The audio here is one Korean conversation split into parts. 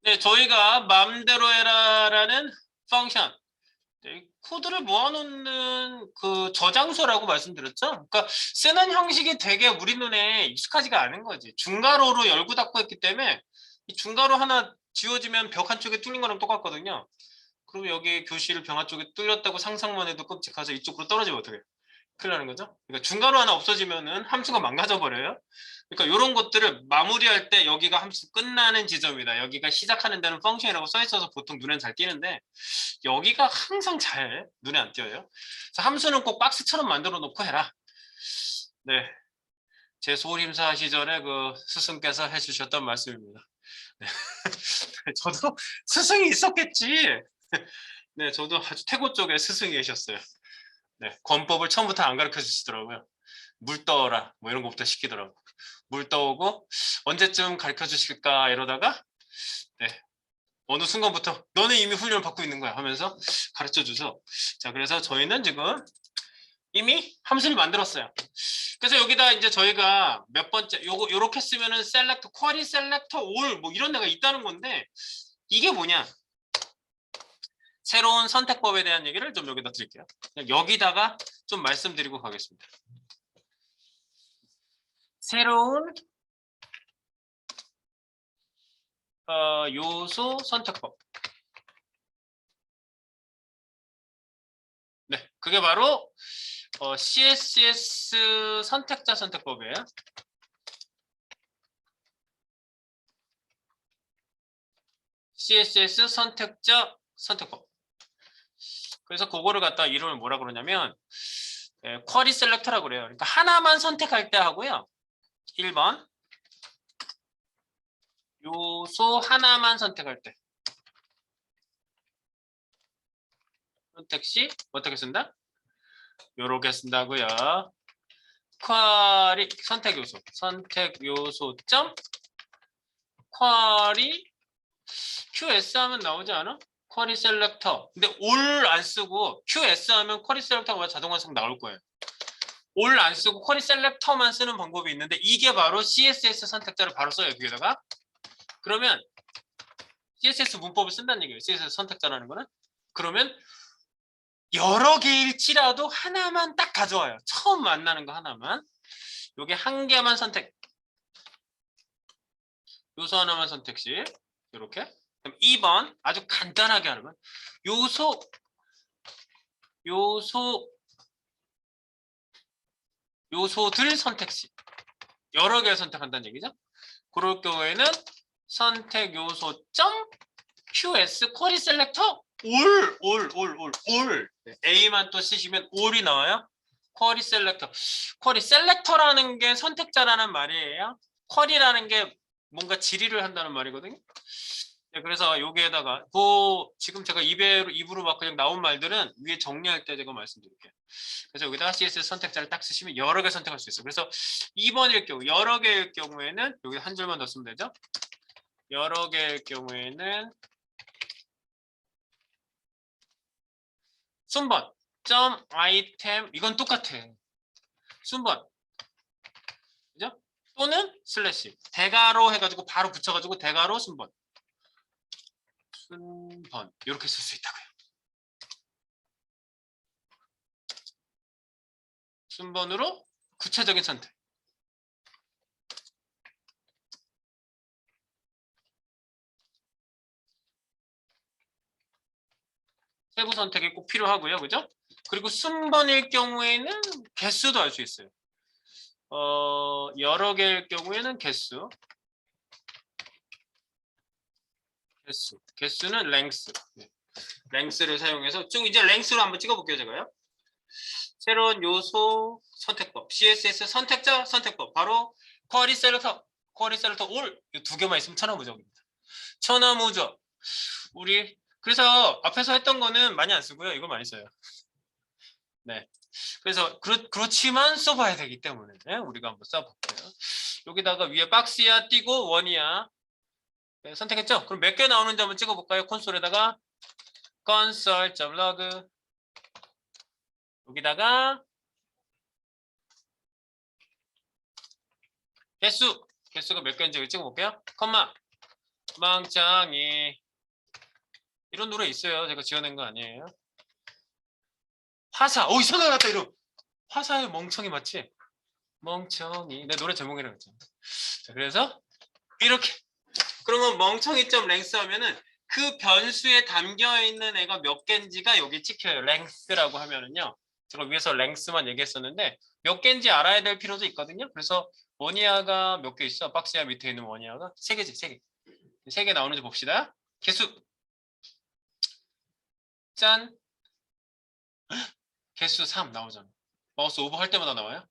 네, 저희가 맘대로 해라라는 펑션, 네, 코드를 모아놓는 그 저장소라고 말씀드렸죠. 그러니까 쓰는 형식이 되게 우리 눈에 익숙하지가 않은 거지. 중괄호로 열고 닫고 했기 때문에 이 중괄호 하나 지워지면 벽 한쪽에 뚫린 거랑 똑같거든요. 그리고 여기 교실 벽 한쪽에 뚫렸다고 상상만 해도 끔찍해서 이쪽으로 떨어지면 어떡해요? 큰일 나는 거죠. 그러니까 중괄호 하나 없어지면은 함수가 망가져 버려요. 그러니까 이런 것들을 마무리할 때 여기가 함수 끝나는 지점이다. 여기가 시작하는 데는 펑션이라고 써 있어서 보통 눈에 잘 띄는데 여기가 항상 잘 눈에 안 띄어요. 그래서 함수는 꼭 박스처럼 만들어 놓고 해라. 네, 제 소림사 시절에 그 스승께서 해주셨던 말씀입니다. 네. 저도 스승이 있었겠지. 네, 저도 아주 태고 쪽에 스승이 계셨어요. 네, 권법을 처음부터 안 가르쳐 주시더라고요. 물 떠오라 뭐 이런 것부터 시키더라고. 물 떠오고 언제쯤 가르쳐 주실까 이러다가 네, 어느 순간부터 너는 이미 훈련을 받고 있는 거야 하면서 가르쳐 줘서 자 그래서 저희는 지금 이미 함수를 만들었어요. 그래서 여기다 이제 저희가 몇 번째 요거 요렇게 쓰면은 셀렉터 쿼리 셀렉터 올 뭐 이런 데가 있다는 건데 이게 뭐냐 새로운 선택법에 대한 얘기를 좀 여기다 드릴게요. 여기다가 좀 말씀드리고 가겠습니다. 새로운 요소 선택법. 네, 그게 바로 CSS 선택자 선택법이에요. CSS 선택자 선택법. 그래서 그거를 갖다 이름을 뭐라 그러냐면 쿼리 셀렉터라고 그래요. 그러니까 하나만 선택할 때 하고요. 1번 요소 하나만 선택할 때 선택 시 어떻게 쓴다? 요렇게 쓴다고요. 쿼리 선택 요소 점 쿼리 QS 하면 나오지 않아? 쿼리 셀렉터. 근데 올 안 쓰고 QS 하면 쿼리 셀렉터가 자동 완성 나올 거예요. 올 안 쓰고 쿼리 셀렉터만 쓰는 방법이 있는데 이게 바로 CSS 선택자를 바로 써요. 여기다가. 그러면 CSS 문법을 쓴다는 얘기예요. CSS 선택자라는 거는. 그러면 여러 개일지라도 하나만 딱 가져와요. 처음 만나는 거 하나만. 요게 한 개만 선택. 요소 하나만 선택시. 이렇게. 그럼 2번 아주 간단하게 하는 건 요소들 선택시. 여러 개를 선택한다는 얘기죠. 그럴 경우에는 선택 요소 점 QS 쿼리 셀렉터 올. A만 또 쓰시면 올이 나와요. 쿼리 셀렉터. 쿼리 셀렉터라는 게 선택자라는 말이에요. 쿼리라는 게 뭔가 질의를 한다는 말이거든요. 네, 그래서 여기에다가 지금 제가 입으로 막 그냥 나온 말들은 위에 정리할 때 제가 말씀드릴게요. 그래서 여기다가 CSS 선택자를 딱 쓰시면 여러 개 선택할 수 있어요. 그래서 2번일 경우 여러 개일 경우에는 여기 한 줄만 더 쓰면 되죠. 여러 개일 경우에는 순번 점 아이템 이건 똑같아. 순번 그죠? 또는 슬래시 대가로 해가지고 바로 붙여가지고 대가로 순번 이렇게 쓸 수 있다고요. 순번으로 구체적인 선택. 세부 선택이 꼭 필요하고요. 그죠? 그리고 순번일 경우에는 개수도 알 수 있어요. 여러 개일 경우에는 개수. 개수는 랭스. 네. 랭스를 사용해서 좀 이제 랭스로 한번 찍어볼게요. 제가요. 새로운 요소 선택법. CSS 선택자 선택법. 바로 쿼리 셀렉터 올. 이 두 개만 있으면 천하무적입니다. 천하무적. 우리 그래서 앞에서 했던 거는 많이 안 쓰고요. 이거 많이 써요. 네. 그래서 그렇지만 써봐야 되기 때문에 우리가 한번 써볼게요. 여기다가 위에 박스야 띄고 원이야. 네, 선택했죠? 그럼 몇 개 나오는지 한번 찍어볼까요? 콘솔에다가 console.log 여기다가 개수가 몇 개인지 찍어볼게요. 컴마 멍청이. 이런 노래 있어요. 제가 지어낸 거 아니에요. 화사. 오, 생각났다. 이런. 화사의 멍청이 맞지? 멍청이. 내 노래 제목이라고 했잖아. 자, 그래서 이렇게. 그러면 멍청이점 랭스 하면은 그 변수에 담겨 있는 애가 몇 개인지가 여기 찍혀요. 랭스라고 하면은요. 제가 위에서 랭스만 얘기했었는데 몇 개인지 알아야 될 필요도 있거든요. 그래서 원이아가 몇 개 있어? 박스야 밑에 있는 원이아가 세 개지, 세 개. 세 개 나오는지 봅시다. 개수. 짠. 개수 3 나오잖아. 마우스 오버 할 때마다 나와요.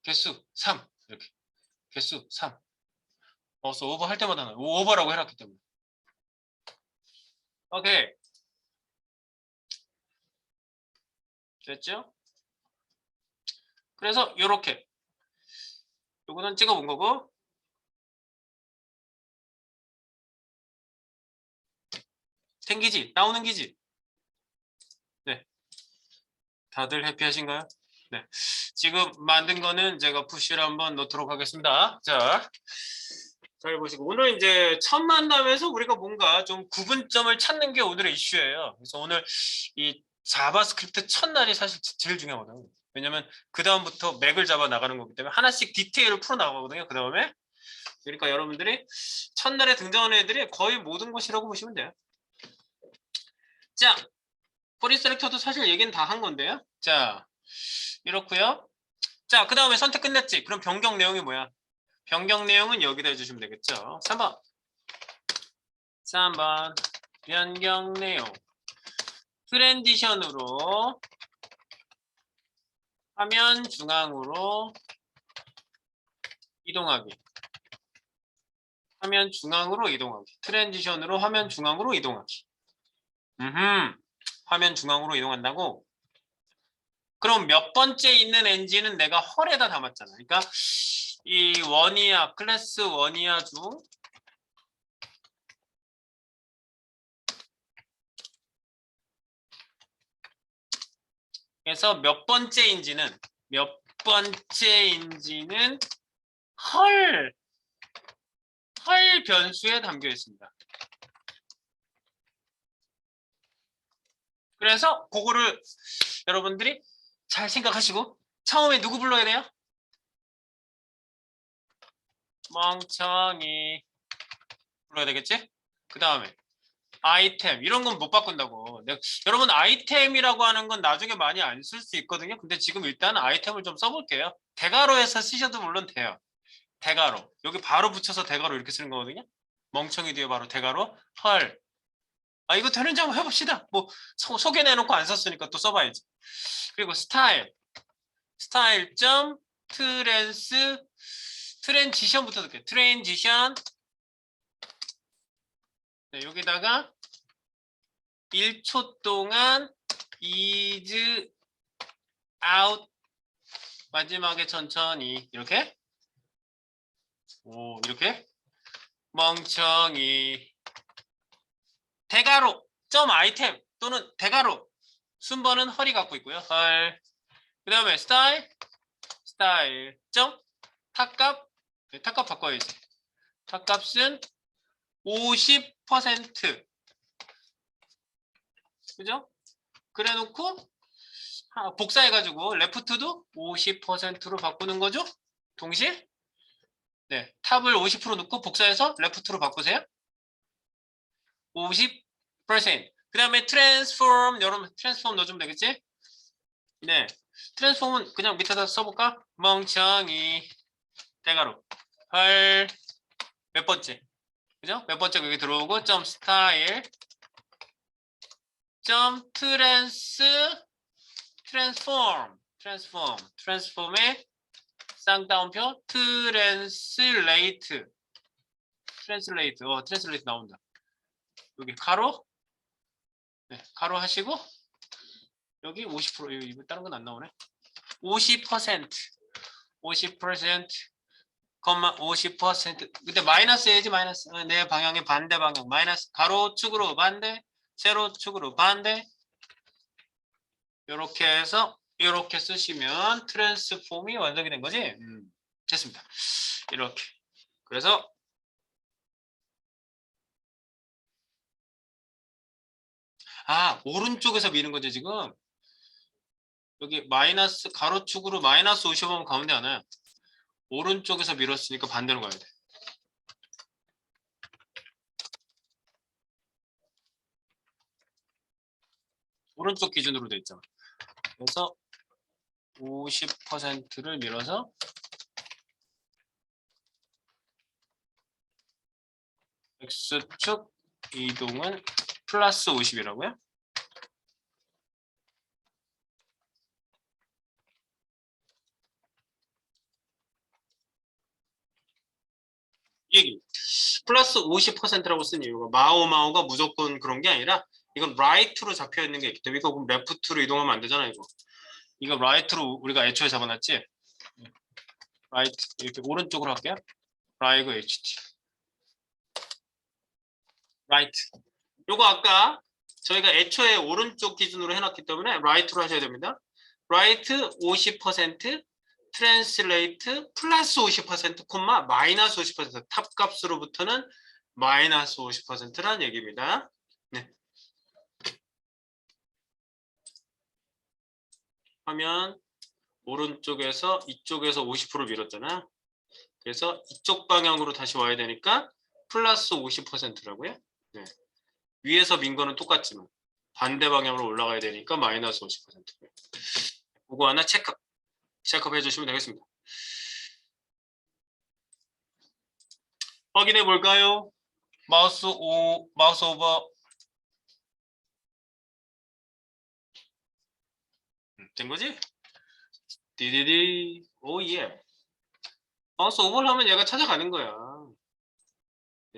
개수 3. 이렇게. 개수 3. 마우스 오버 할 때마다 나와요. 오버라고 해놨기 때문에. 오케이. 됐죠? 그래서 요렇게. 요거는 찍어본 거고. 생기지? 나오는 기지? 네. 다들 해피하신가요? 네. 지금 만든 거는 제가 푸시를 한번 넣도록 하겠습니다. 자, 잘 보시고. 오늘 이제 첫 만남에서 우리가 뭔가 좀 구분점을 찾는 게 오늘의 이슈예요. 그래서 오늘 이 자바스크립트 첫날이 사실 제일 중요하거든요. 왜냐면 그다음부터 맥을 잡아 나가는 거기 때문에 하나씩 디테일을 풀어 나가거든요. 그 다음에. 그러니까 여러분들이 첫날에 등장하는 애들이 거의 모든 것이라고 보시면 돼요. 자, 포리 셀렉터도 사실 얘기는 다 한 건데요. 자, 이렇고요. 자, 그 다음에 선택 끝냈지? 그럼 변경 내용이 뭐야? 변경 내용은 여기다 해주시면 되겠죠. 3번. 3번. 변경 내용. 트랜지션으로 화면 중앙으로 이동하기. 화면 중앙으로 이동하기. 트랜지션으로 화면 중앙으로 이동하기. 화면 중앙으로 이동한다고? 그럼 몇 번째 있는 엔진은 내가 헐에다 담았잖아. 그러니까 이 원이아, 클래스 원이아 중 그래서 몇 번째인지는 헐 변수에 담겨 있습니다. 그래서 그거를 여러분들이 잘 생각하시고 처음에 누구 불러야 돼요? 멍청이 불러야 되겠지? 그 다음에 아이템 이런 건 못 바꾼다고. 여러분 아이템이라고 하는 건 나중에 많이 안 쓸 수 있거든요. 근데 지금 일단 아이템을 좀 써볼게요. 대괄호에서 쓰셔도 물론 돼요. 대괄호 여기 바로 붙여서 대괄호 이렇게 쓰는 거거든요. 멍청이 뒤에 바로 대괄호 헐. 아 이거 되는지 한번 해봅시다. 뭐 소개 내놓고 안 썼으니까 또 써봐야지. 그리고 스타일 점 트랜지션부터 넣을게요. 트랜지션 네, 여기다가 1초 동안 is out 마지막에 천천히 이렇게 이렇게 멍청이 대괄호 점 아이템 또는 대괄호 순번은 헐이 갖고 있고요. 헐. 그 다음에 스타일 점 탑값 탑값 바꿔야지. 탑값은 50% 그죠? 그래 놓고 복사해가지고 레프트도 50%로 바꾸는 거죠? 동시에 네 탑을 50% 넣고 복사해서 레프트로 바꾸세요. 50%. 그 다음에 트랜스폼 여러분 트랜스폼 넣어주면 되겠지? 네 트랜스폼은 그냥 밑에다 써볼까? 멍청이 대괄호 헐 몇 번째 그죠? 몇 번째 여기 들어오고 점 스타일 점 트랜스폼의 쌍따옴표 트랜슬레이트 나온다. 여기 가로 네, 가로 하시고 여기 50% 이거 다른 건 안 나오네. 50% 컴마 50% 근데 마이너스 해야지 마이너스 내 방향의 반대 방향 마이너스 가로축으로 반대 세로축으로 반대 이렇게 해서 이렇게 쓰시면 트랜스폼이 완성이 된 거지. 됐습니다. 이렇게 그래서 아, 오른쪽에서 미는 거지, 지금. 여기 마이너스, 가로축으로 마이너스 50하면 가운데 하나야. 오른쪽에서 밀었으니까 반대로 가야 돼. 오른쪽 기준으로 돼 있잖아. 그래서 50%를 밀어서 X축 이동은 플러스 50이라고요? 이 얘기. 플러스 50%라고 쓴 이유가 마오마오가 무조건 그런 게 아니라 이건 right로 잡혀 있는 게 있기 때문에 이거 그럼 left로 이동하면 안 되잖아 이거. 이거 right로 우리가 애초에 잡아놨지? right 이렇게 오른쪽으로 할게요. right ht right. 요거 아까 저희가 애초에 오른쪽 기준으로 해놨기 때문에 right로 하셔야 됩니다. right 50% translate 플러스 50% 콤마 마이너스 50% 탑값으로부터는 마이너스 50%라는 얘기입니다. 네. 하면 오른쪽에서 이쪽에서 50% 밀었잖아. 그래서 이쪽 방향으로 다시 와야 되니까 플러스 50%라고요. 네. 위에서 민 거는 똑같지만 반대 방향으로 올라가야 되니까 마이너스 50%고요. 그거 하나 체크업 해주시면 되겠습니다. 확인해 볼까요? 마우스 오버 된 거지? 디디디 오예. 마우스 오버를 하면 얘가 찾아가는 거야.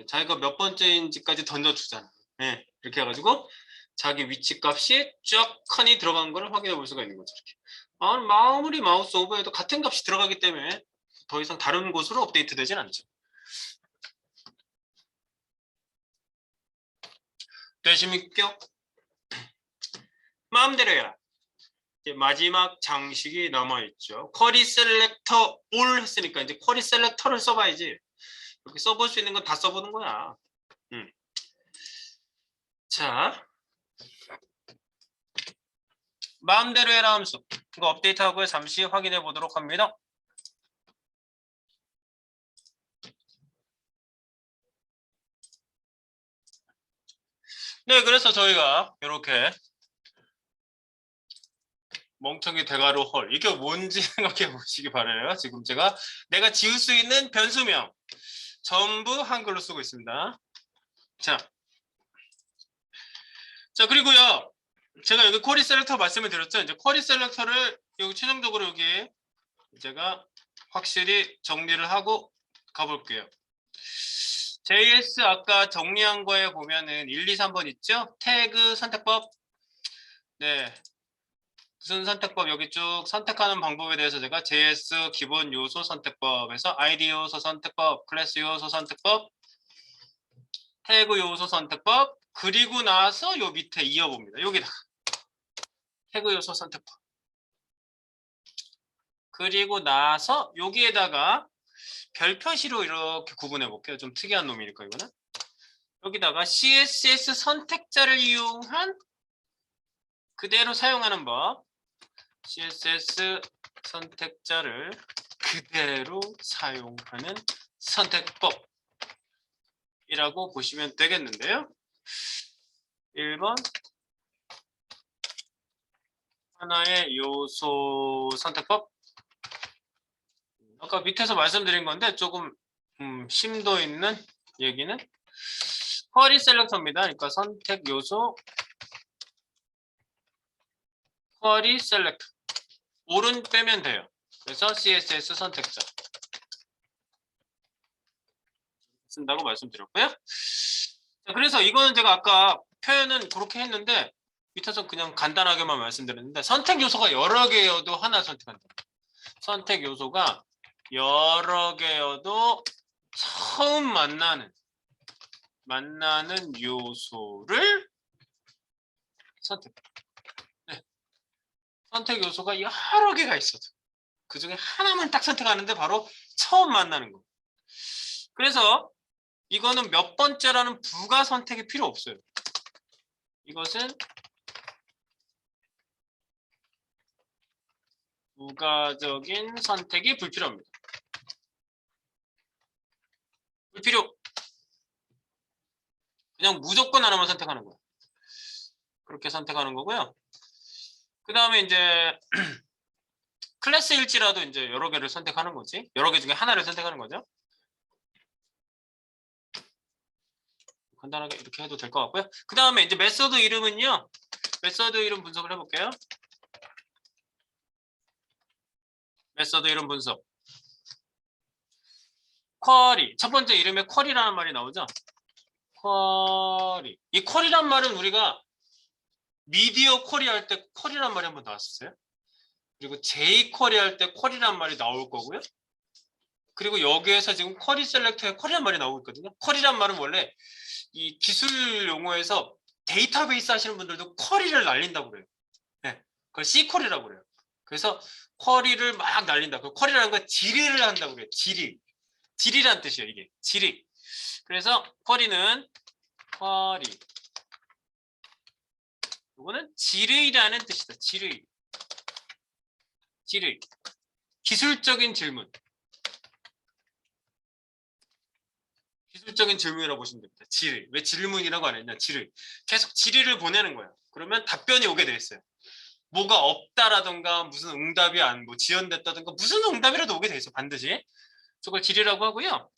자기가 몇 번째인지까지 던져주잖아. 네, 이렇게 해가지고 자기 위치 값이 쫙 칸이 들어간 걸 확인해 볼 수가 있는 거죠. 이렇게. 아무리 마우스 오버해도 같은 값이 들어가기 때문에 더 이상 다른 곳으로 업데이트 되진 않죠. 되십니까? 마음대로 해라. 이제 마지막 장식이 남아있죠. 쿼리 셀렉터 올 했으니까 이제 쿼리 셀렉터를 써봐야지. 이렇게 써볼 수 있는 건 다 써보는 거야. 자, 마음대로 해라 함수. 이거 업데이트하고 잠시 확인해 보도록 합니다. 네, 그래서 저희가 이렇게 멍청이 대가로 헐 이게 뭔지 생각해 보시기 바라요. 지금 내가 지울 수 있는 변수명 전부 한글로 쓰고 있습니다. 자 그리고요 제가 여기 쿼리 셀렉터 말씀을 드렸죠. 이제 쿼리 셀렉터를 여기 최종적으로 여기 제가 확실히 정리를 하고 가볼게요. JS 아까 정리한 거에 보면은 1, 2, 3번 있죠? 태그 선택법. 네. 무슨 선택법 여기 쭉 선택하는 방법에 대해서 제가 JS 기본 요소 선택법에서 ID 요소 선택법, 클래스 요소 선택법, 태그 요소 선택법 그리고 나서 요 밑에 이어봅니다. 여기다 태그 요소 선택법 그리고 나서 여기에다가 별표시로 이렇게 구분해 볼게요. 좀 특이한 놈이니까 이거는 여기다가 CSS 선택자를 이용한 그대로 사용하는 법 CSS 선택자를 그대로 사용하는 선택법이라고 보시면 되겠는데요. 1번 하나의 요소 선택법 아까 밑에서 말씀드린 건데 조금 심도 있는 얘기는 쿼리 셀렉터입니다. 그러니까 선택 요소 쿼리 셀렉터 오른 빼면 돼요. 그래서 CSS 선택자 쓴다고 말씀드렸고요. 자, 그래서 이거는 제가 아까 표현은 그렇게 했는데 밑에서 그냥 간단하게만 말씀드렸는데 선택 요소가 여러 개여도 하나 선택한다. 선택 요소가 여러 개여도 처음 만나는 요소를 선택. 네. 선택 요소가 여러 개가 있어도 그 중에 하나만 딱 선택하는데 바로 처음 만나는 거. 그래서 이거는 몇 번째라는 부가 선택이 필요 없어요. 이것은 부가적인 선택이 불필요합니다. 불필요. 그냥 무조건 하나만 선택하는 거예요. 그렇게 선택하는 거고요. 그 다음에 이제 클래스일지라도 이제 여러 개를 선택하는 거지. 여러 개 중에 하나를 선택하는 거죠. 간단하게 이렇게 해도 될 것 같고요. 그 다음에 이제 메소드 이름은요. 메소드 이름 분석을 해볼게요. 메소드 이름 분석. 쿼리. 첫 번째 이름에 쿼리라는 말이 나오죠. 쿼리. 이 쿼리란 말은 우리가 미디어 쿼리 할 때 쿼리란 말이 한번 나왔었어요. 그리고 j쿼리 할 때 쿼리란 말이 나올 거고요. 그리고 여기에서 지금 쿼리 셀렉터에 쿼리란 말이 나오고 있거든요. 쿼리란 말은 원래 이 기술 용어에서 데이터베이스 하시는 분들도 쿼리를 날린다고 그래요. 네, 그걸 C쿼리라고 그래요. 그래서 쿼리를 막 날린다. 그 쿼리라는 건 질의를 한다고 그래요. 질의. 질의란 뜻이에요. 이게 질의. 그래서 쿼리는 쿼리. 이거는 질의라는 뜻이다. 질의. 질의. 기술적인 질문. 기술적인 질문이라고 보시면 됩니다. 질의. 왜 질문이라고 안 했냐? 질의. 계속 질의를 보내는 거예요. 그러면 답변이 오게 돼 있어요. 뭐가 없다라든가 무슨 응답이 뭐 지연됐다든가 무슨 응답이라도 오게 돼 있어. 반드시. 저걸 질의라고 하고요.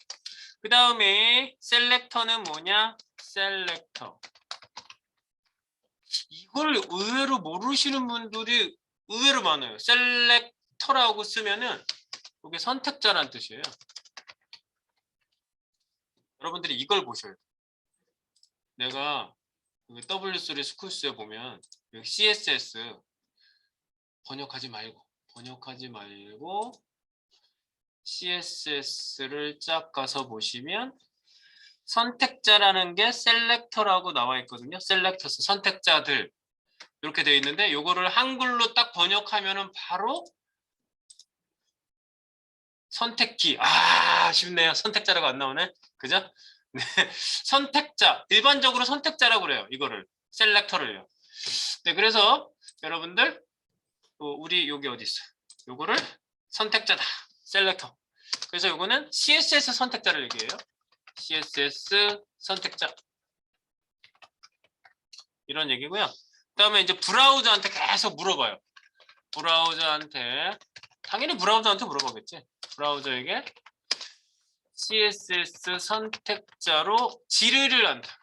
그 다음에 셀렉터는 뭐냐? 셀렉터. 이걸 의외로 모르시는 분들이 의외로 많아요. 셀렉터라고 쓰면은 이게 선택자란 뜻이에요. 여러분들이 이걸 보셔야 돼요. 내가 W3 스쿨스에 보면 CSS 번역하지 말고 CSS를 쫙 가서 보시면 선택자라는 게 셀렉터라고 나와 있거든요. 셀렉터스 선택자들 이렇게 되어 있는데 요거를 한글로 딱 번역하면은 바로 선택키. 아, 쉽네요. 선택자라고 안 나오네. 그죠? 네. 선택자. 일반적으로 선택자라고 그래요. 이거를. 셀렉터를요. 네, 그래서 여러분들 우리 여기 어디 있어요? 요거를 선택자다. 셀렉터. 그래서 요거는 CSS 선택자를 얘기해요. CSS 선택자. 이런 얘기고요. 그다음에 이제 브라우저한테 계속 물어봐요. 브라우저한테 당연히 브라우저한테 물어보겠지. 브라우저에게 CSS 선택자로 질의를 한다.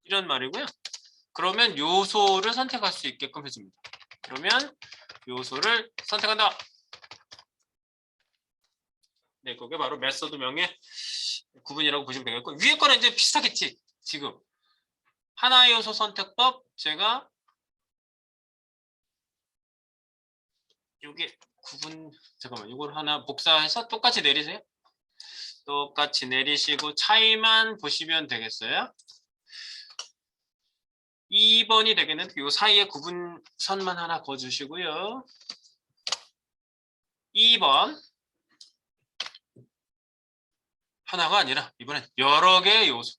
이런 말이고요. 그러면 요소를 선택할 수 있게끔 해줍니다. 그러면 요소를 선택한다. 네, 그게 바로 메소드명의 구분이라고 보시면 되겠고 위에 거는 이제 비슷하겠지. 지금 하나의 요소 선택법 제가 여기 구분 잠깐만 이걸 하나 복사해서 똑같이 내리세요. 똑같이 내리시고 차이만 보시면 되겠어요. 2번이 되겠는데 이 사이에 구분선만 하나 그어주시고요. 2번 하나가 아니라 이번엔 여러 개의 요소.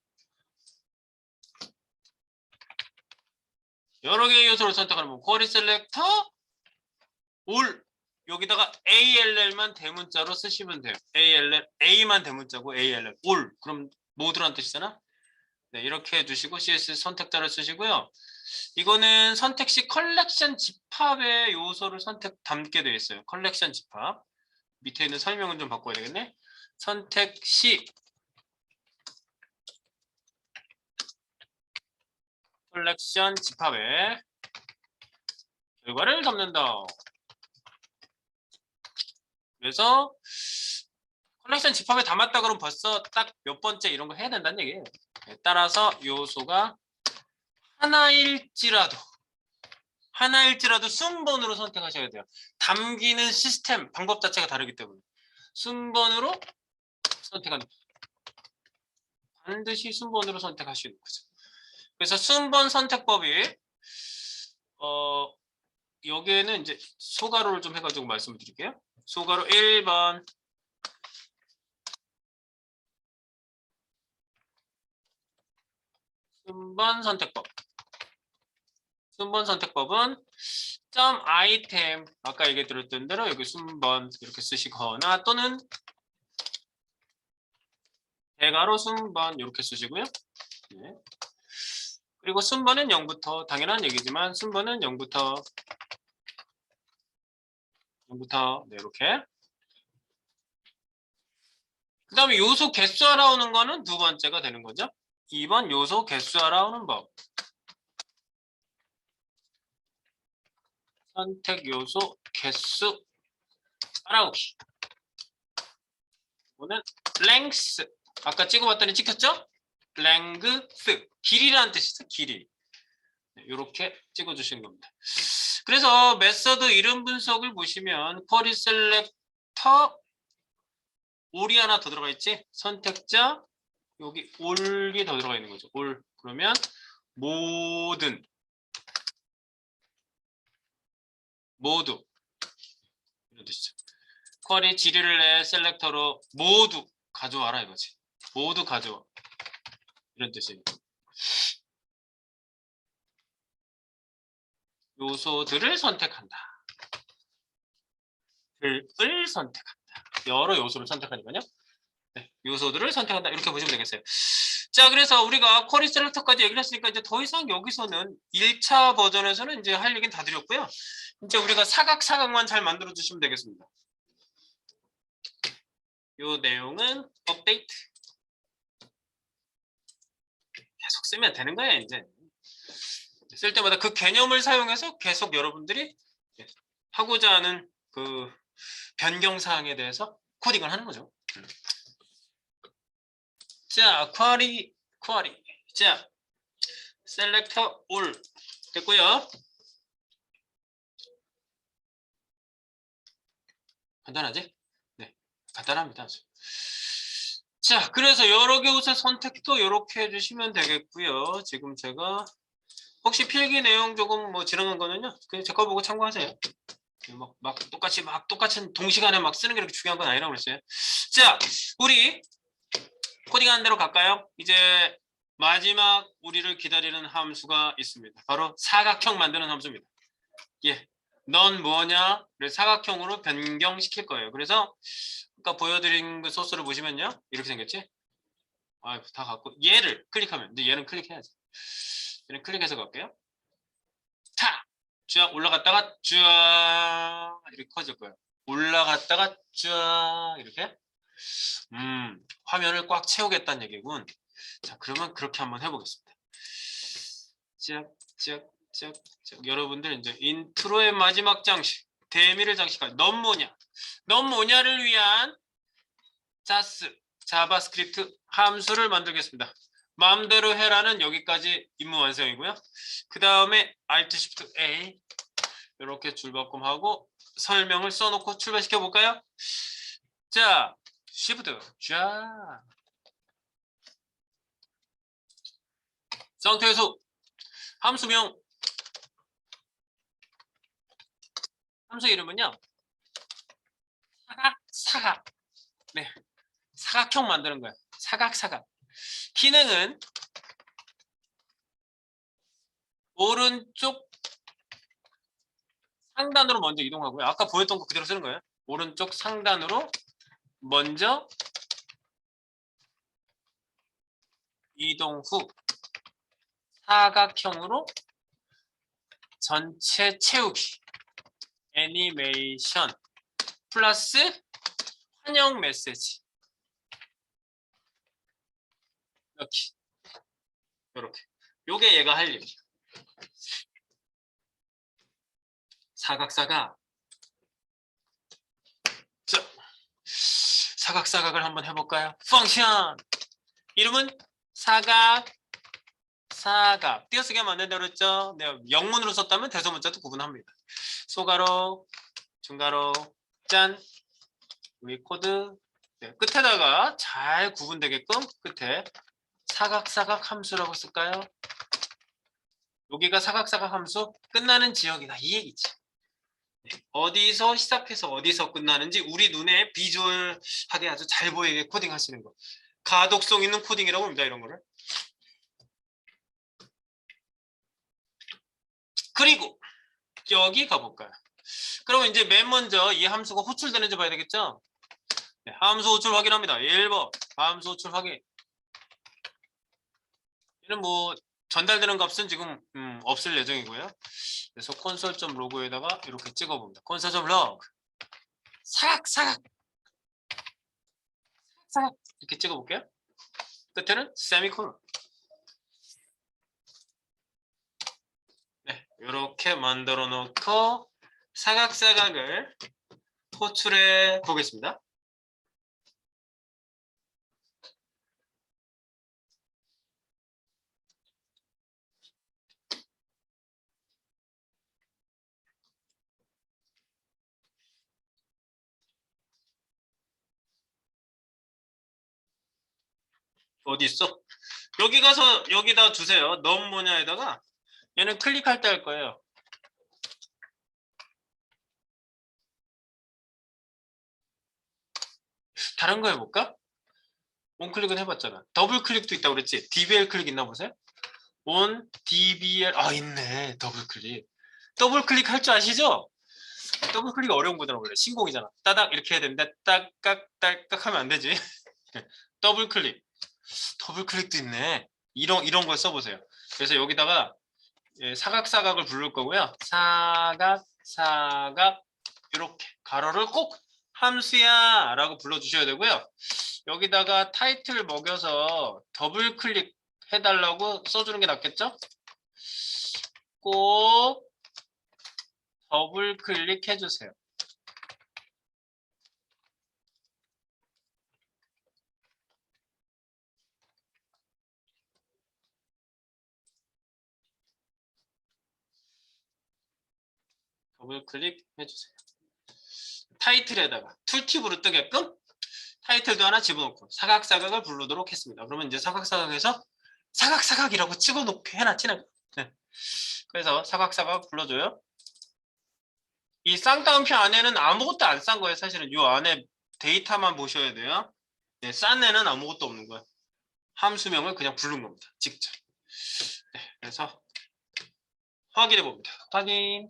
여러 개의 요소를 선택하면 쿼리 셀렉터 올 여기다가 ALL만 대문자로 쓰시면 돼요. ALL A만 대문자고 ALL 올 그럼 모두란 뜻이잖아. 네, 이렇게 해주시고 CSS 선택자를 쓰시고요. 이거는 선택 시 컬렉션 집합의 요소를 담게 되어 있어요. 컬렉션 집합. 밑에 있는 설명은 좀 바꿔야 되겠네. 선택 시 컬렉션 집합의 결과를 담는다. 그래서 컬렉션 집합에 담았다 그러면 벌써 딱 몇 번째 이런 거 해야 된다는 얘기예요. 네, 따라서 요소가 하나일지라도 순번으로 선택하셔야 돼요. 담기는 시스템 방법 자체가 다르기 때문에 순번으로 선택한다. 반드시 순번으로 선택하시는 거죠. 그래서 순번 선택법이 여기에는 이제 소가로를 좀 해가지고 말씀을 드릴게요. 소가로 1번 순번 선택법 순번 선택법은 점 아이템 아까 얘기 드렸던 대로 여기 순번 이렇게 쓰시거나 또는 대괄호 순번 이렇게 쓰시고요. 네. 그리고 순번은 0부터 당연한 얘기지만 순번은 0부터 네, 이렇게. 그 다음에 요소 개수 알아오는 거는 두 번째가 되는 거죠. 2번 요소 개수 알아오는 법. 선택 요소 개수 알아오기. 이거는 length. 아까 찍어봤더니 찍혔죠? length. 길이라는 뜻이죠. 길이. 이렇게 찍어주시는 겁니다. 그래서 메서드 이름 분석을 보시면 쿼리 셀렉터 올이 하나 더 들어가 있지? 선택자 여기 올이 더 들어가 있는 거죠. 올. 그러면 모든 모두 이런 뜻이죠. 쿼리 지리를 내 셀렉터로 모두 가져와라 이거지. 모두 가져와. 이런 뜻이에요. 요소들을 선택한다. 을 선택한다. 여러 요소를 선택하니까요. 네, 요소들을 선택한다. 이렇게 보시면 되겠어요. 자, 그래서 우리가 쿼리 셀렉터까지 얘기를 했으니까 이제 더 이상 여기서는 1차 버전에서는 이제 할 얘기는 다 드렸고요. 이제 우리가 사각만 잘 만들어 주시면 되겠습니다. 요 내용은 업데이트. 계속 쓰면 되는 거예요, 이제. 쓸 때마다 그 개념을 사용해서 계속 여러분들이 하고자 하는 그 변경 사항에 대해서 코딩을 하는 거죠. 자, 쿼리. 자, 셀렉터 올 됐고요. 간단하지? 네, 간단합니다. 자, 그래서 여러 개 옷의 선택도 이렇게 해주시면 되겠고요. 지금 제가 혹시 필기 내용 조금 뭐 지나간 거는요, 그냥 제 거 보고 참고하세요. 막 똑같이 동시간에 막 쓰는 게 그렇게 중요한 건 아니라고 그랬어요. 자, 우리 코딩하는 대로 갈까요? 이제 마지막 우리를 기다리는 함수가 있습니다. 바로 사각형 만드는 함수입니다. 예, 넌 뭐냐를 사각형으로 변경시킬 거예요. 그래서 아까 보여드린 그 소스를 보시면요, 이렇게 생겼지? 아, 다 갖고 얘를 클릭하면, 근데 얘는 클릭해야지. 얘는 클릭해서 갈게요. 탁! 쫙 올라갔다가 쫙 이렇게 커질 거예요. 올라갔다가 쫙 이렇게. 화면을 꽉 채우겠다는 얘기군. 자, 그러면 그렇게 한번 해보겠습니다. 쫙. 여러분들 이제 인트로의 마지막 장식, 대미를 장식할 넌 뭐냐를 위한 자바스크립트 함수를 만들겠습니다. 마음대로 해라는 여기까지 임무 완성이고요. 그 다음에 Alt Shift A 이렇게 줄바꿈하고 설명을 써놓고 출발시켜 볼까요? 자, Shift 쫙. 상태에서 함수명 함수 이름은요. 사각. 네. 사각형 만드는 거야. 사각. 기능은 오른쪽 상단으로 먼저 이동하고요. 아까 보였던 거 그대로 쓰는 거예요. 오른쪽 상단으로 먼저 이동 후 사각형으로 전체 채우기 애니메이션 플러스 환영 메시지 이렇게 요게 얘가 할 일이에요. 사각사각. 자, 사각사각을 한번 해볼까요? 펑션 이름은 사각 띄어쓰기 하면 안 된다고 그랬죠? 내가 영문으로 썼다면 대소문자도 구분합니다. 소가로 중가로 짠 여기 코드 네, 끝에다가 잘 구분되게끔 끝에 사각사각 함수라고 쓸까요? 여기가 사각사각 함수 끝나는 지역이다 이 얘기지. 네, 어디서 시작해서 어디서 끝나는지 우리 눈에 비주얼하게 아주 잘 보이게 코딩하시는 거. 가독성 있는 코딩이라고 합니다. 이런 거를. 그리고 여기 가볼까요? 그러면 이제 맨 먼저 이 함수가 호출되는지 봐야 되겠죠? 네, 함수 호출 확인합니다. 1번 함수 호출 확인. 얘는 뭐 전달되는 값은 지금 없을 예정이고요. 그래서 console.log에다가 이렇게 찍어봅니다. console.log 사각 이렇게 찍어볼게요. 끝에는 세미콜론. 네, 이렇게 만들어 놓고 사각을 호출해 보겠습니다. 어디 있어? 여기 가서 여기다 주세요. 너무 뭐냐에다가 얘는 클릭할 때 할 거예요. 다른 거 해볼까? 원클릭은 해봤잖아. 더블 클릭도 있다고 그랬지? DBL 클릭 있나 보세요. 온 DBL 있네. 더블 클릭. 더블 클릭 할 줄 아시죠? 더블 클릭 어려운 거잖아 원래. 신공이잖아. 따닥 이렇게 해야 되는데 딸깍 하면 안 되지. 더블 클릭도 있네. 이런 걸 써보세요. 그래서 여기다가 사각을 부를 거고요. 사각 이렇게 가로를 꼭 함수야 라고 불러주셔야 되고요. 여기다가 타이틀 먹여서 더블 클릭 해달라고 써주는 게 낫겠죠? 꼭 더블 클릭 해주세요. 더블 클릭 해주세요. 타이틀에다가 툴팁으로 뜨게끔 타이틀도 하나 집어넣고 사각을 부르도록 했습니다. 그러면 이제 사각에서 사각이라고 찍어놓게 해놨지. 네. 그래서 사각 불러줘요. 이 쌍따옴표 안에는 아무것도 안 싼 거예요. 사실은 이 안에 데이터만 보셔야 돼요. 네, 싼 애는 아무것도 없는 거예요. 함수명을 그냥 부른 겁니다. 직접. 네, 그래서 확인해 봅니다. 확인.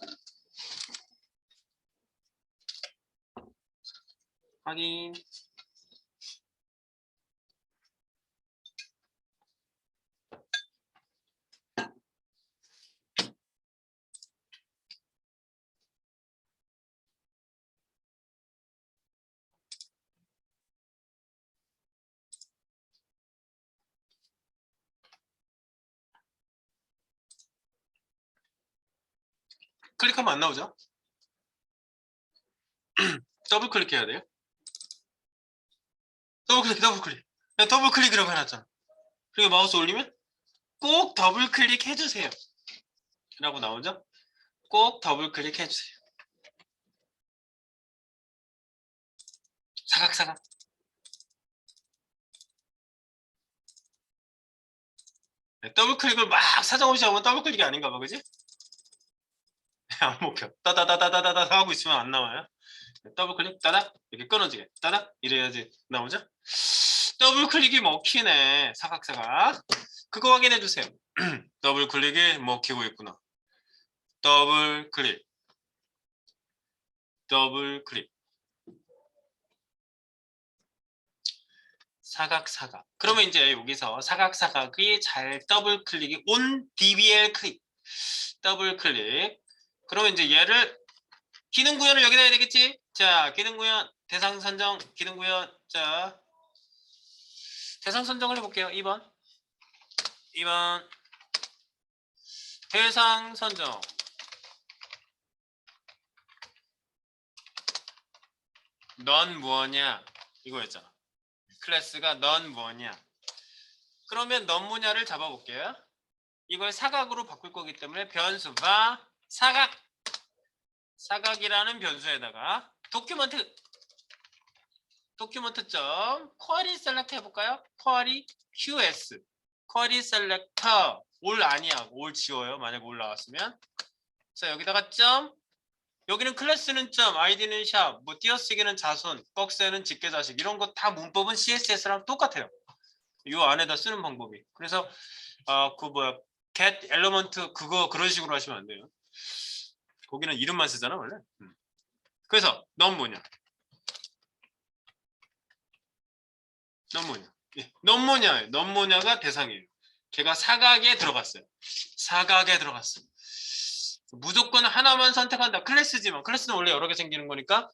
클릭하면 안 나오죠? 더블 클릭해야 돼요. 더블 클릭. 더블 클릭이라고 해놨잖아. 그리고 마우스 올리면 꼭 더블 클릭 해주세요. 라고 나오죠? 꼭 더블 클릭 해주세요. 사각. 네, 더블 클릭을 막 사정없이 하면 더블 클릭이 아닌가 봐, 그지? 안 먹혀. 따다다다다다 하고 있으면 안 나와요. 더블 클릭 따닥 이렇게 끊어지게 따닥 이래야지 나오죠? 더블 클릭이 먹히네. 사각 그거 확인해 주세요. 더블 클릭이 먹히고 있구나. 더블 클릭 사각 그러면 이제 여기서 사각이 잘 더블 클릭이 온 DBL 클릭 더블 클릭 그러면 이제 얘를 기능 구현을 여기다 해야 되겠지? 자, 기능 구현 대상 선정 기능 구현 자 대상 선정을 해볼게요. 2번 대상 선정 넌 뭐냐 이거였잖아. 클래스가 넌 뭐냐 그러면 넌 뭐냐를 잡아볼게요. 이걸 사각으로 바꿀 거기 때문에 변수가 사각이라는 변수에다가 도큐먼트 점 쿼리 셀렉트 해볼까요? 쿼리 QS 쿼리 셀렉터 올 아니야 올 지워요. 만약 올 나왔으면 자 여기다가 점 여기는 클래스는 점 아이디는 샵 뭐 띄어쓰기는 자손 박스에는 직계자식 이런 거 다 문법은 CSS랑 똑같아요. 이 안에다 쓰는 방법이 그래서 그 뭐야 get element 그거 그런 식으로 하시면 안 돼요. 거기는 이름만 쓰잖아 원래. 그래서 넌 뭐냐? 넌 뭐냐? 예, 넌 뭐냐? 넌 뭐냐가 대상이에요. 걔가 사각에 들어갔어요. 사각에 들어갔어. 무조건 하나만 선택한다. 클래스지만 클래스는 원래 여러 개 생기는 거니까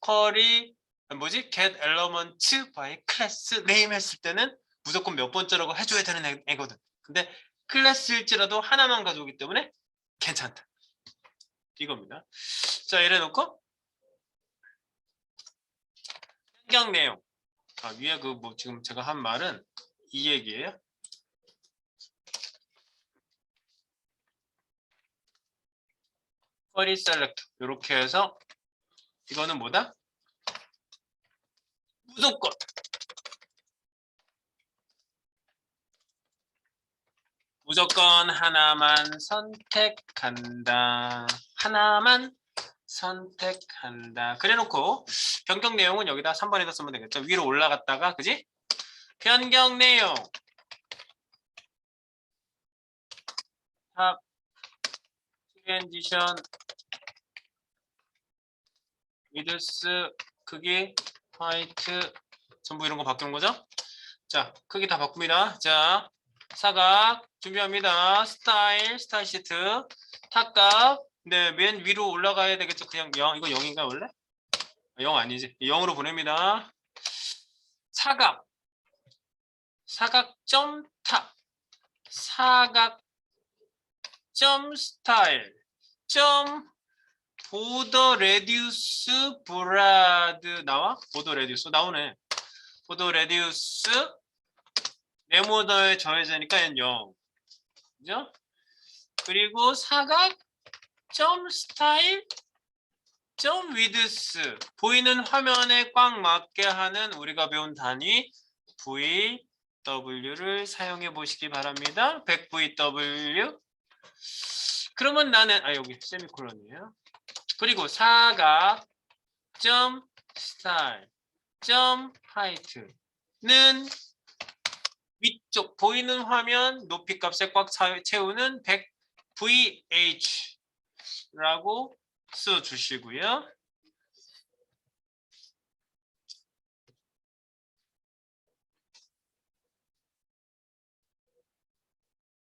쿼리 뭐지? get element by class name 했을 때는 무조건 몇 번째라고 해줘야 되는 애거든. 근데 클래스일지라도 하나만 가져오기 때문에 괜찮다. 이겁니다. 자, 이래 놓고 변경 내용. 위에 그 뭐 지금 제가 한 말은 이 얘기예요. 쿼리 셀렉트 이렇게 해서 이거는 뭐다? 무조건 하나만 선택한다. 하나만 선택한다. 그래놓고 변경 내용은 여기다 3번에다 쓰면 되겠죠. 위로 올라갔다가 그지? 변경 내용 탑 트랜지션 위드스 크기 화이트 전부 이런 거 바꾸는 거죠? 자, 크기 다 바꿉니다. 자, 사각 준비합니다. 스타일 시트 탑값 네, 맨 위로 올라가야 되겠죠. 그냥 0 이거 0인가 원래? 0 아니지. 0으로 보냅니다. 사각 사각점 탑 사각점 스타일 점 보더 레디우스 브라드 나와? 보더 레디우스 나오네. 보더 레디우스 네모더에 더해지니까 0 그죠? 그리고 사각 점 스타일 점 위드스 보이는 화면에 꽉 맞게 하는 우리가 배운 단위 VW를 사용해 보시기 바랍니다. 100VW 그러면 나는 여기 세미콜론이에요. 그리고 사각 점 스타일 점 하이트는 위쪽 보이는 화면 높이 값에 꽉 채우는 100VH라고 써주시고요.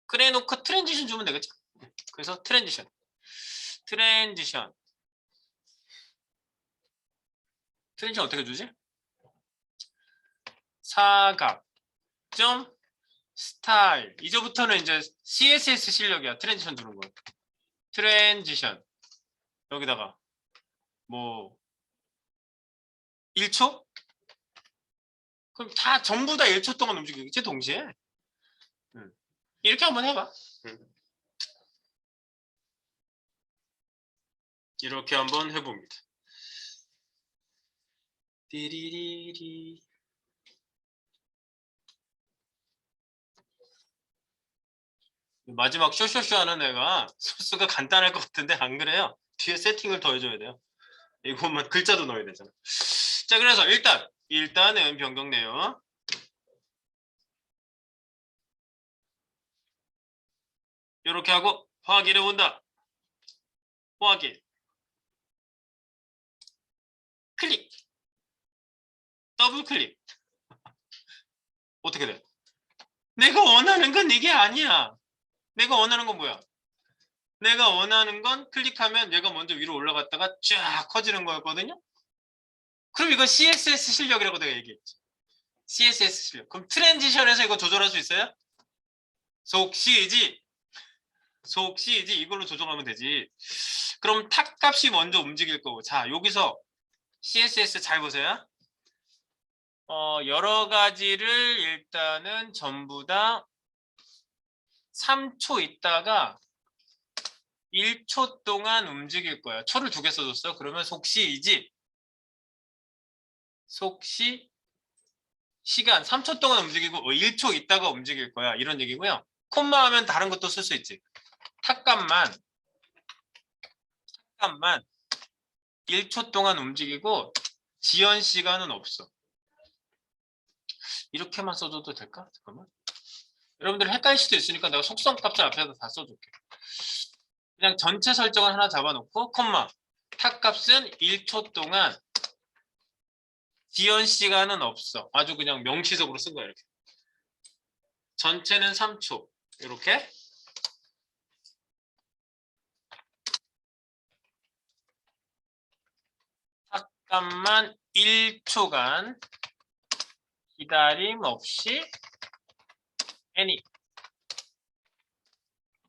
그래 놓고 트랜지션 주면 되겠죠. 그래서 트랜지션 어떻게 주지? 사각 점 스타일 이제부터는 이제 CSS 실력이야. 트랜지션 주는 거. 트랜지션 여기다가 뭐 1초? 그럼 다 전부 다 1초 동안 움직이겠지 동시에? 이렇게 한번 해봐. 이렇게 한번 해봅니다. 띠리리리 마지막 쇼쇼쇼 하는 애가 소스가 간단할 것 같은데 안 그래요? 뒤에 세팅을 더 해줘야 돼요. 이거만 글자도 넣어야 되잖아. 자, 그래서 일단은 변경 내용 이렇게 하고 확인해 본다. 확인 클릭 더블 클릭 어떻게 돼? 내가 원하는 건 이게 아니야. 내가 원하는 건 뭐야? 내가 원하는 건 클릭하면 얘가 먼저 위로 올라갔다가 쫙 커지는 거였거든요. 그럼 이건 CSS 실력이라고 내가 얘기했지. CSS 실력. 그럼 트랜지션에서 이거 조절할 수 있어요? 속시지 이걸로 조정하면 되지. 그럼 탑 값이 먼저 움직일 거고. 자, 여기서 CSS 잘 보세요. 여러 가지를 일단은 전부 다 3초 있다가 1초 동안 움직일 거야. 초를 2개 써줬어. 그러면 속시이지. 속시 시간 3초 동안 움직이고 1초 있다가 움직일 거야. 이런 얘기고요. 콤마 하면 다른 것도 쓸 수 있지. 탑값만 1초 동안 움직이고 지연 시간은 없어. 이렇게만 써줘도 될까? 잠깐만. 여러분들 헷갈릴 수도 있으니까 내가 속성 값을 앞에다 다 써줄게. 그냥 전체 설정을 하나 잡아놓고 콤마 탑값은 1초 동안 지연 시간은 없어. 아주 그냥 명시적으로 쓴 거야 이렇게. 전체는 3초 이렇게. 탑값만 1초간 기다림 없이 any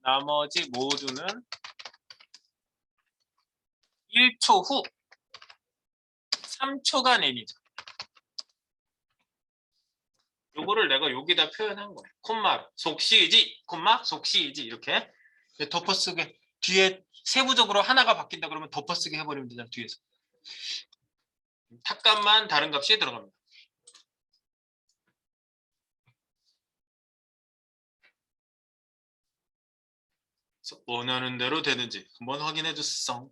나머지 모두는 1초 후 3초간 n이죠. 요거를 내가 여기다 표현한 거야. 콤마 속시이지 콤마 속시이지 이렇게 덮어쓰게 뒤에 세부적으로 하나가 바뀐다 그러면 덮어쓰기 해버리면 되잖아 뒤에서. 탑값만 다른 값이 들어갑니다. 그래서 원하는 대로 되는지 한번 확인해 주세요.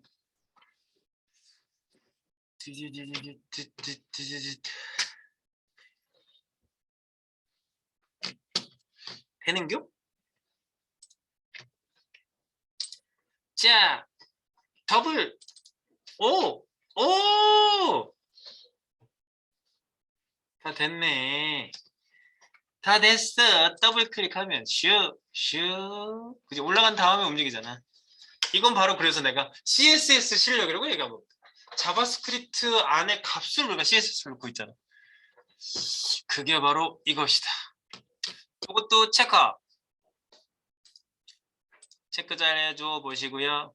되는겨? 자, 더블. 오! 오! 다 됐네. 다 됐어. 더블 클릭하면 슉, 슉. 그지? 올라간 다음에 움직이잖아. 이건 바로 그래서 내가 CSS 실력이라고 얘기한 겁니다. 자바스크립트 안에 값을 우리가 CSS를 넣고 있잖아. 그게 바로 이것이다. 이것도 체크 잘 해줘 보시고요.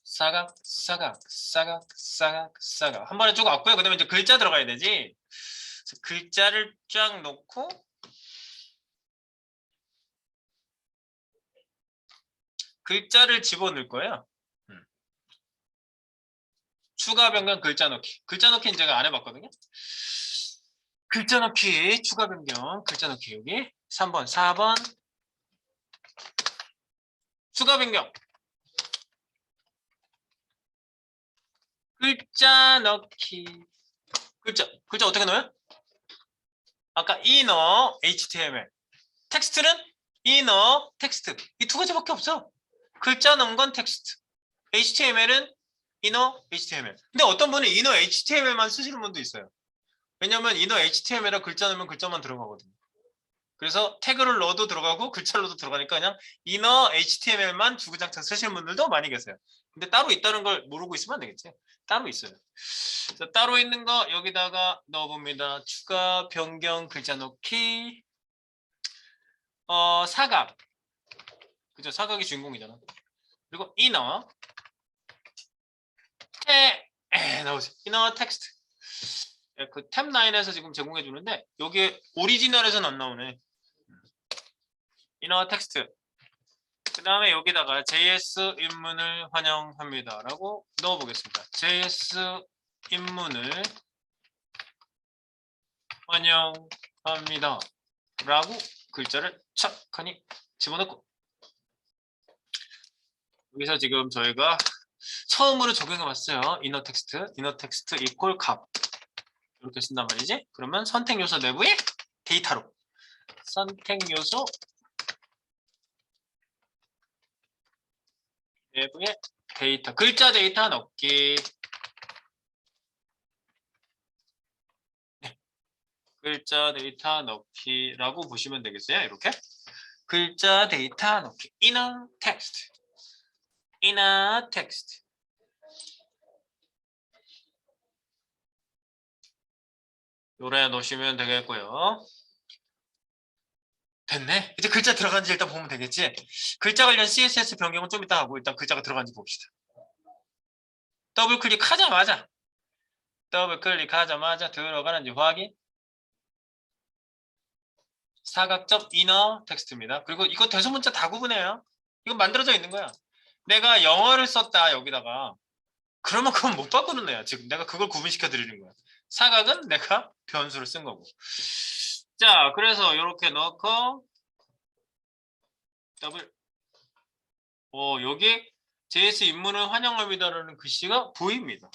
사각 한 번에 쭉 왔고요. 그다음에 이제 글자 들어가야 되지. 그래서 글자를 쫙 놓고 글자를 집어넣을 거예요. 추가 변경 글자 넣기. 글자 넣기는 제가 안 해봤거든요. 글자 넣기 추가 변경 글자 넣기 여기 3번 4번 추가 변경 글자 넣기 글자 어떻게 넣어요? 아까 inner HTML 텍스트는 inner 텍스트 이 두 가지밖에 없어. 글자 넣은 건 텍스트 HTML은 inner HTML. 근데 어떤 분은 inner HTML만 쓰시는 분도 있어요. 왜냐면 inner HTML에 글자 넣으면 글자만 들어가거든요. 그래서 태그를 넣어도 들어가고 글자를 넣어도 들어가니까 그냥 inner HTML만 주구장창 쓰시는 분들도 많이 계세요. 근데 따로 있다는 걸 모르고 있으면 안 되겠지. 따로 있어요. 그래서 따로 있는 거 여기다가 넣어봅니다. 추가 변경 글자 넣기 사각 그죠? 사각이 주인공이잖아. 그리고 inner 나오세요. inner 텍스트 그 탭 9에서 지금 제공해 주는데 여기에 오리지널에서는 안 나오네. inner 텍스트 그 다음에 여기다가 JS 입문을 환영합니다 라고 넣어보겠습니다. JS 입문을 환영합니다 라고 글자를 착하니 집어넣고 여기서 지금 저희가 처음으로 적용해 봤어요. 이너 텍스트 이퀄 값 이렇게 쓴단 말이지. 그러면 선택 요소 내부의 데이터로 선택 요소 내부의 데이터 글자 데이터 넣기 글자 데이터 넣기라고 보시면 되겠어요. 이렇게 글자 데이터 넣기 inner text 요래 넣으시면 되겠고요. 됐네. 이제 글자 들어간지 일단 보면 되겠지. 글자 관련 CSS 변경은 좀 이따 하고 일단 글자가 들어간지 봅시다. 더블 클릭하자마자 들어가는지 확인. 사각점 이너 텍스트입니다. 그리고 이거 대소문자 다 구분해요. 이건 만들어져 있는 거야. 내가 영어를 썼다 여기다가 그러면 그건 못 바꾸는 애야. 지금 내가 그걸 구분시켜 드리는 거야. 사각은 내가 변수를 쓴 거고. 자, 그래서 이렇게 넣고 더블 여기 JS 입문을 환영합니다라는 글씨가 보입니다.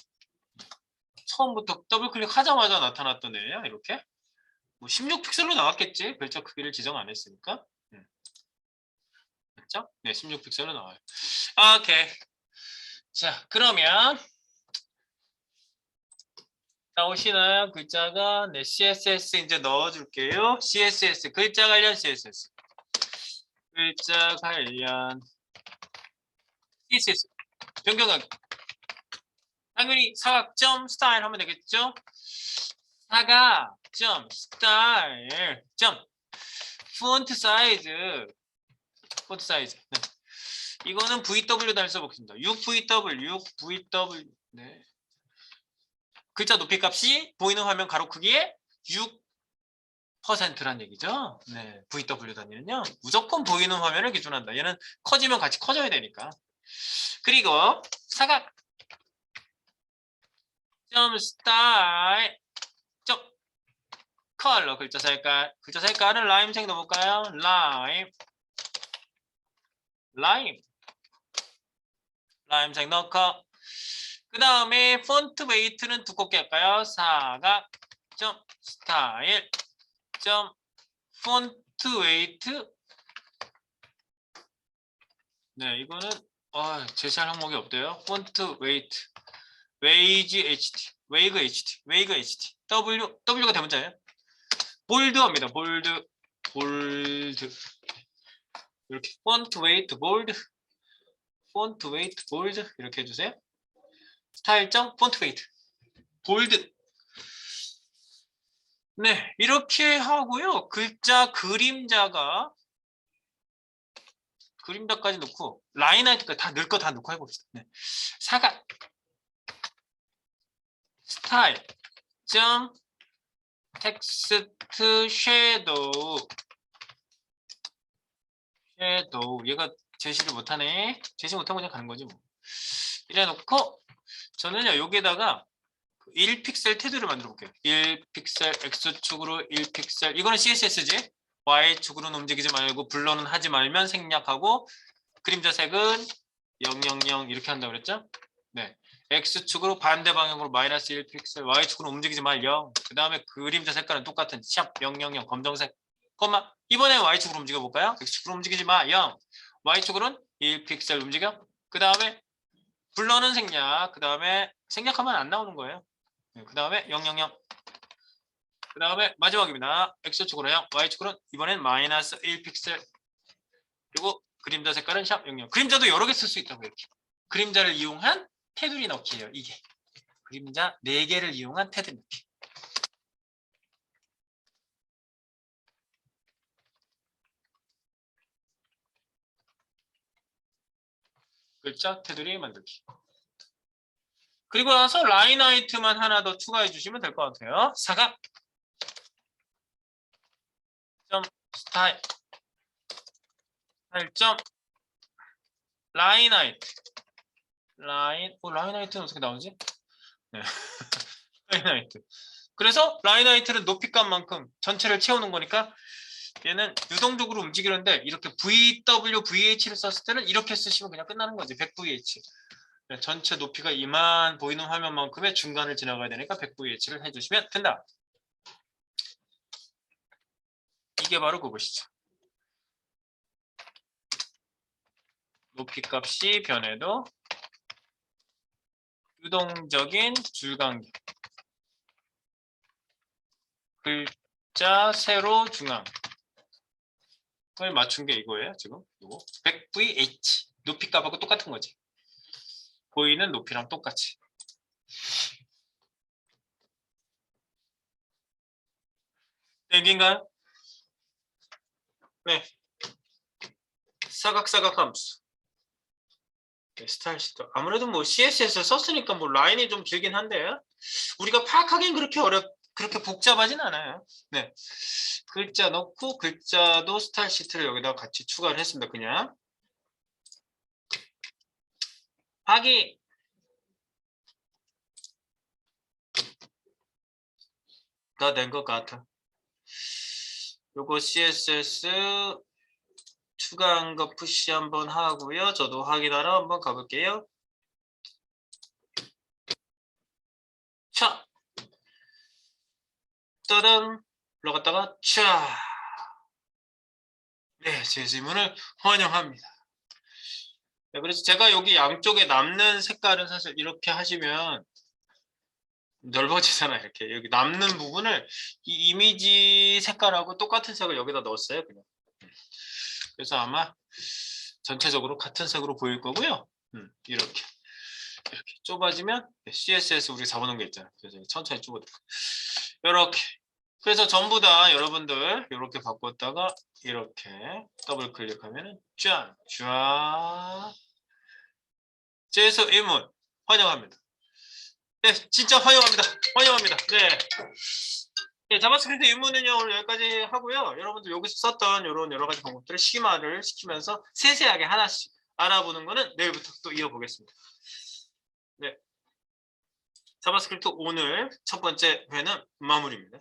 처음부터 더블 클릭하자마자 나타났던 애야. 이렇게 뭐 16픽셀로 나왔겠지. 글자 크기를 지정 안 했으니까. 맞죠? 네, 16픽셀로 나와요. 오케이. 자, 그러면 나오시나요? 글자가 네, CSS 이제 넣어줄게요. CSS 글자 관련 CSS. 글자 관련 CSS 변경하기. 당연히 사각점 스타일 하면 되겠죠? 사각점 스타일 점 폰트 사이즈 네. 이거는 VW 달 써보겠습니다. 6VW 네. 글자 높이 값이 보이는 화면 가로 크기의 6%란 얘기죠. 네, VW 단위는요. 무조건 보이는 화면을 기준한다. 얘는 커지면 같이 커져야 되니까. 그리고 사각 점 스타일 점 컬러 글자 색깔은 라임색 넣어볼까요? 라임색 넣고 그 다음에 폰트 웨이트는 두껍게 할까요? 사각 점 스타일 점 폰트 웨이트. 네, 이거는 제시할 항목이 없대요. 폰트 웨이트 웨이그 HT W가 대문자예요. 볼드합니다. 볼드 이렇게 폰트 웨이트 볼드 이렇게 해주세요. 스타일점 폰트 웨이트 볼드. 네, 이렇게 하고요. 글자 그림자까지 넣고 라인 하이트까지 다 넣을 거 다 넣고 해봅시다. 네. 사각 스타일 점 텍스트 섀도우 얘가 제시를 못하네. 제시 못하고 그냥 가는 거지 뭐. 이래 놓고 저는요 여기에다가 1픽셀 테두리를 만들어 볼게요. 1픽셀 X축으로 1픽셀 이거는 CSS지. Y축으로는 움직이지 말고 블러는 하지 말면 생략하고 그림자 색은 000 이렇게 한다고 그랬죠? 네. X축으로 반대 방향으로 마이너스 1픽셀 Y축으로 움직이지 말 0. 그 다음에 그림자 색깔은 똑같은 샵 000 검정색 콤마. 이번에 Y축으로 움직여 볼까요? X축으로 움직이지 마 0. Y축으로는 1픽셀 움직여. 그 다음에 블러는 생략. 그 다음에 생략하면 안 나오는 거예요. 그 다음에 000. 그 다음에 마지막입니다. X축으로 0, Y축으로는 이번엔 마이너스 1픽셀. 그리고 그림자 색깔은 샵 00. 그림자도 여러 개 쓸 수 있다고 이렇게. 그림자를 이용한 테두리 넣기예요. 이게. 그림자 4개를 이용한 테두리 넣기. 글자 테두리 만들기. 그리고 나서 라인 하이트만 하나 더 추가해 주시면 될 것 같아요. 사각 점 스타일 점 라인 하이트 라인 하이트는 어떻게 나오지? 네. 라인 하이트. 그래서 라인 하이트는 높이 값만큼 전체를 채우는 거니까 얘는 유동적으로 움직이는데 이렇게 VW, VH를 썼을 때는 이렇게 쓰시면 그냥 끝나는 거지. 100VH. 전체 높이가 이만 보이는 화면만큼의 중간을 지나가야 되니까 100VH를 해주시면 된다. 이게 바로 그것이죠. 높이 값이 변해도 유동적인 줄간격. 글자 세로 중앙. 을 맞춘 게 이거예요. 지금 이거 100VH 높이 값하고 똑같은 거지. 보이는 높이랑 똑같이. 여기인가요? 네. 사각사각 함수. 네, 스타일 시트. 아무래도 뭐 CSS 썼으니까 뭐 라인이 좀 길긴 한데 우리가 파악하기엔 그렇게 복잡하진 않아요. 네. 글자 넣고 글자도 스타일 시트를 여기다 같이 추가를 했습니다. 그냥 확인. 다 된 것 같아. 요거 CSS 추가한 거 푸시 한번 하고요. 저도 확인하러 한번 가볼게요. 자, 따단 올라갔다가 쫙. 네, 제 질문을 환영합니다. 네, 그래서 제가 여기 양쪽에 남는 색깔은 사실 이렇게 하시면 넓어지잖아요. 이렇게 여기 남는 부분을 이 이미지 색깔하고 똑같은 색을 여기다 넣었어요. 그냥. 그래서 아마 전체적으로 같은 색으로 보일 거고요. 이렇게 좁아지면 CSS 우리 잡아놓은 게 있잖아요. 그래서 천천히 좁아져. 이렇게. 그래서 전부 다 여러분들 이렇게 바꿨다가 이렇게 더블 클릭하면은 짠, 쫙. 제에서 일문 환영합니다. 네, 진짜 환영합니다. 환영합니다. 네. 네, 자바스크립트 입문은요 오늘 여기까지 하고요. 여러분들 여기서 썼던 이런 여러 가지 방법들을 심화를 시키면서 세세하게 하나씩 알아보는 거는 내일부터 또 이어보겠습니다. 네, 자바스크립트 오늘 첫 번째 회는 마무리입니다.